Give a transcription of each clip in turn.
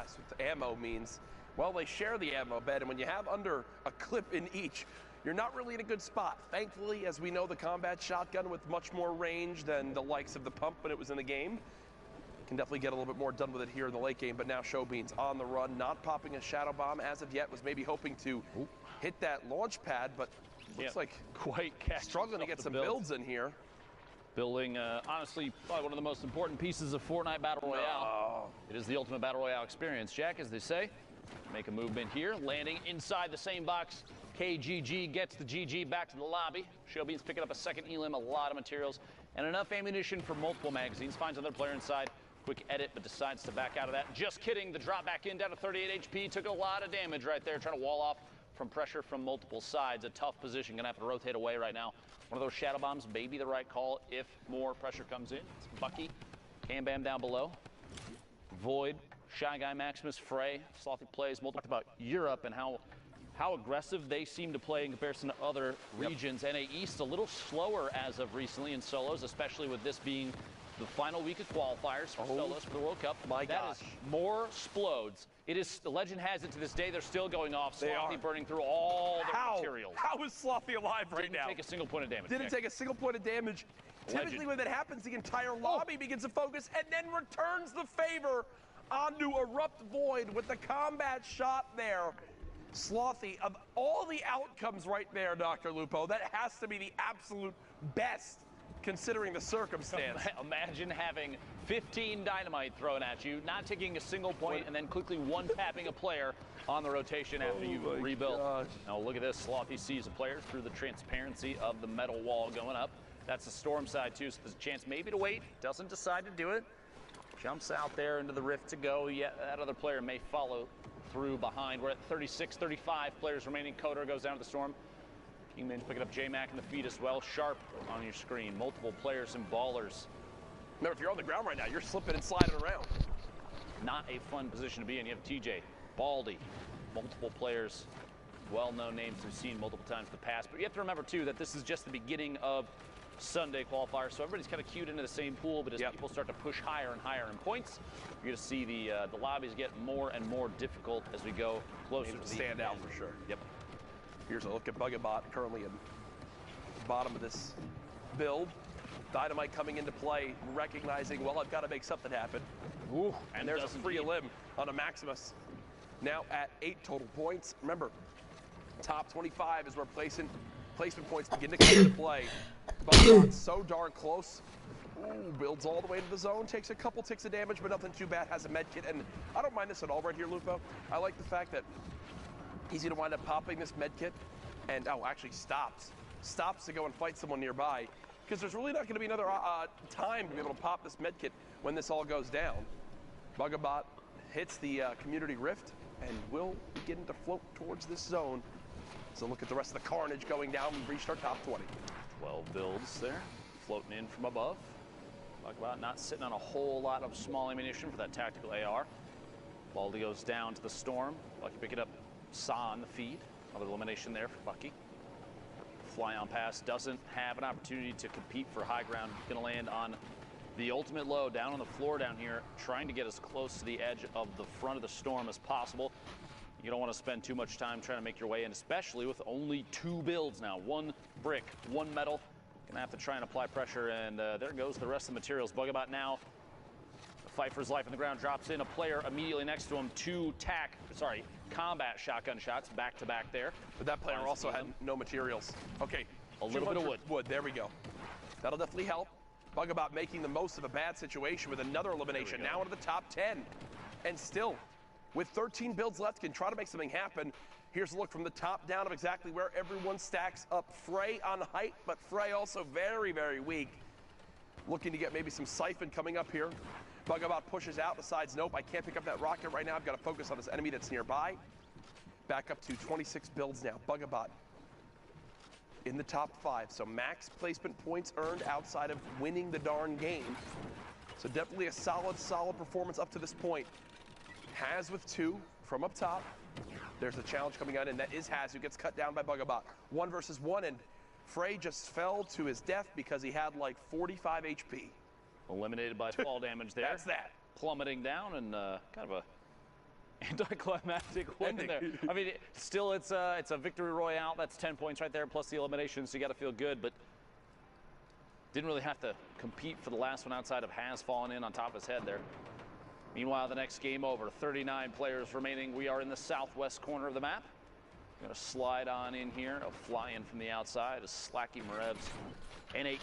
pass with ammo means, well, they share the ammo bed, and when you have under a clip in each, you're not really in a good spot. Thankfully, as we know, the combat shotgun with much more range than the likes of the pump when it was in the game can definitely get a little bit more done with it here in the late game. But now Showbeans on the run, not popping a shadow bomb as of yet, was maybe hoping to hit that launch pad, but looks like quite struggling to get some builds in here. Building, honestly, probably one of the most important pieces of Fortnite Battle Royale. It is the ultimate Battle Royale experience, Jack, as they say. Make a movement here, landing inside the same box. KGG gets the GG back to the lobby. Showbeans picking up a second elim, a lot of materials, and enough ammunition for multiple magazines. Finds another player inside. Quick edit, but decides to back out of that. Just kidding. The drop back in down to 38 HP. Took a lot of damage right there, trying to wall off from pressure from multiple sides. A tough position. Gonna have to rotate away right now. One of those shadow bombs may be the right call if more pressure comes in. It's Bucky. Cam Bam down below. Void. Shy Guy, Maximus, Frey. Slothy plays multiple. About Europe and how aggressive they seem to play in comparison to other regions. NA East a little slower as of recently in solos, especially with this being the final week of qualifiers for solos for the World Cup. My gosh. That is more splodes. It is, the legend has it to this day, they're still going off. Slothy burning through all the materials. How is Slothy alive right now? Didn't take a single point of damage. Didn't take a single point of damage. Typically when that happens, the entire lobby begins to focus and then returns the favor onto Erupt Void with the combat shot there. Slothy, of all the outcomes right there, Dr. Lupo, that has to be the absolute best considering the circumstance. Imagine having 15 dynamite thrown at you, not taking a single point, and then quickly one-tapping a player on the rotation after you rebuild. Gosh. Now look at this. Slothy sees a player through the transparency of the metal wall going up. That's the storm side too, so there's a chance maybe to wait. Doesn't decide to do it. Jumps out there into the rift to go. Yet that other player may follow through behind. We're at 36, 35 players remaining. Kotor goes down to the storm. Kingman's picking up J-Mac in the feed as well. Sharp on your screen. Multiple players and ballers. Remember, if you're on the ground right now, you're slipping and sliding around. Not a fun position to be in. You have TJ, Baldy, multiple players, well-known names we've seen multiple times in the past. But you have to remember, too, that this is just the beginning of Sunday qualifier, so everybody's kind of queued into the same pool, but as people start to push higher and higher in points, you're going to see the lobbies get more and more difficult as we go closer to the stand out for sure. Yep. Here's a look at Bugabot currently in the bottom of this build. Dynamite coming into play, recognizing, well, I've got to make something happen. Ooh, and there's a free limb on a Maximus. Now at 8 total points. Remember, top 25 is where placement points begin to come into play. Bugabot's so darn close. Ooh, builds all the way to the zone, takes a couple ticks of damage, but nothing too bad, has a med kit, and I don't mind this at all right here, Lupo. I like the fact that he's going to wind up popping this med kit, and actually stops to go and fight someone nearby, because there's really not going to be another time to be able to pop this med kit when this all goes down. Bugabot hits the community rift and will begin to float towards this zone. So look at the rest of the carnage going down. We've reached our top 20. 12 builds there, floating in from above. Bugabot not sitting on a whole lot of small ammunition for that tactical AR. Baldy goes down to the storm. Bucky picking up Saw on the feed. Another elimination there for Bucky. Fly on pass doesn't have an opportunity to compete for high ground. Going to land on the ultimate low down on the floor down here, trying to get as close to the edge of the front of the storm as possible. You don't want to spend too much time trying to make your way in, especially with only 2 builds now. 1 brick, 1 metal. Gonna have to try and apply pressure, and there goes the rest of the materials. Bugabot now, the fight for his life on the ground, drops in a player immediately next to him. 2 combat shotgun shots back to back there. But that player also had no materials. Okay, a little bit of wood. There we go. That'll definitely help. Bugabot making the most of a bad situation with another elimination. Now into the top 10, and still, with 13 builds left, can try to make something happen. Here's a look from the top down of exactly where everyone stacks up. Frey on height, but Frey also very, very weak. Looking to get maybe some siphon coming up here. Bugabot pushes out, decides, nope, I can't pick up that rocket right now. I've got to focus on this enemy that's nearby. Back up to 26 builds now. Bugabot in the top 5. So max placement points earned outside of winning the darn game. So definitely a solid performance up to this point. Haz with 2 from up top. There's a challenge coming out, and that is Haz, who gets cut down by Bugabot. 1 versus 1, and Frey just fell to his death because he had like 45 HP. Eliminated by fall damage there. That's that. Plummeting down, and kind of a anticlimactic win there. I mean, still it's a victory royale. That's 10 points right there, plus the eliminations. So you got to feel good, but didn't really have to compete for the last one outside of Has falling in on top of his head there. Meanwhile, the next game over, 39 players remaining. We are in the southwest corner of the map. Going to slide on in here. A fly in from the outside. A Slacky Marevs and 8.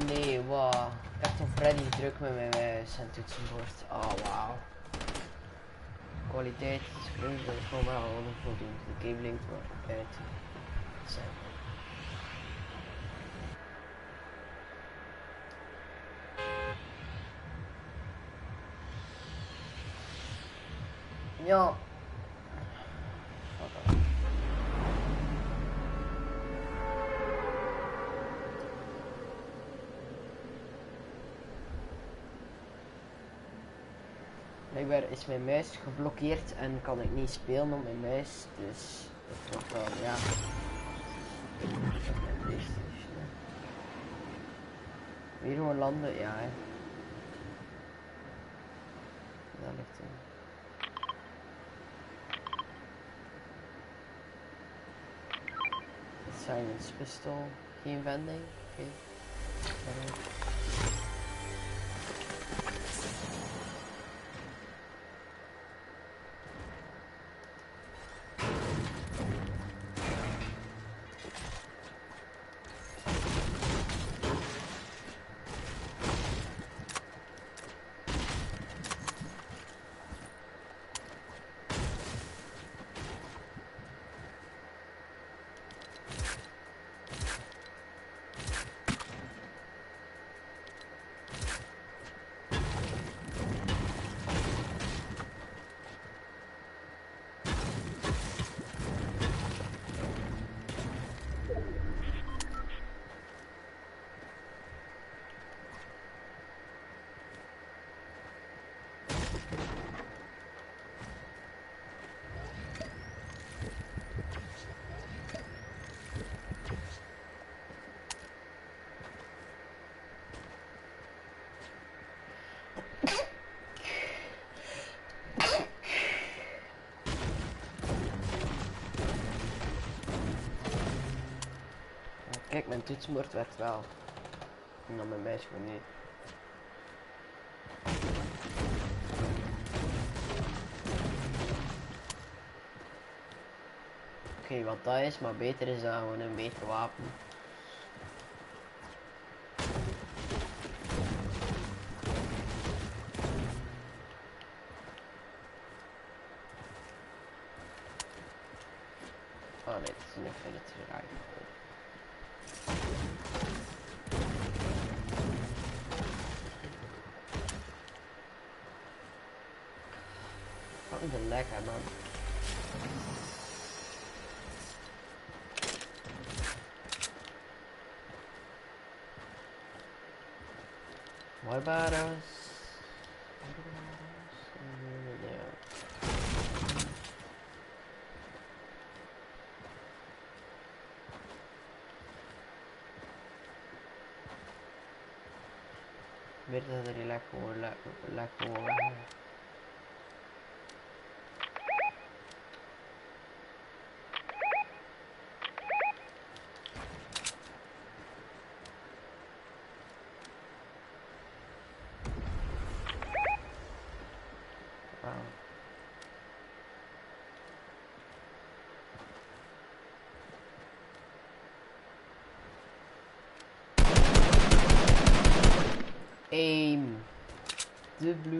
Nee, wow. Ik heb toch Freddy druk met mijn muis en toetsenbord. Oh, wauw. Kwaliteit is groot, dat is gewoon wel onvoldoende. De game linkt maar uit. Ja. Blijkbaar is mijn muis geblokkeerd en kan ik niet spelen op mijn muis, dus het wordt wel, ja. Weer gewoon landen, ja. Hè. Dat ligt in. Silence pistol, geen vending, oké. Kijk, mijn toetsenbord werkt wel. En dan mijn muis gewoon niet. Oké, wat dat is, maar beter is dan gewoon een beter wapen. Oh nee, het is een infinity rifle. Wat een lekker man. Barbaros. Meer dat er lekker Aim. The blue.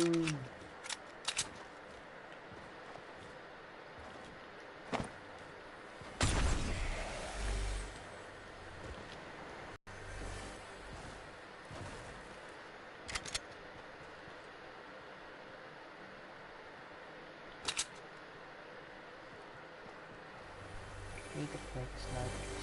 Need to fix like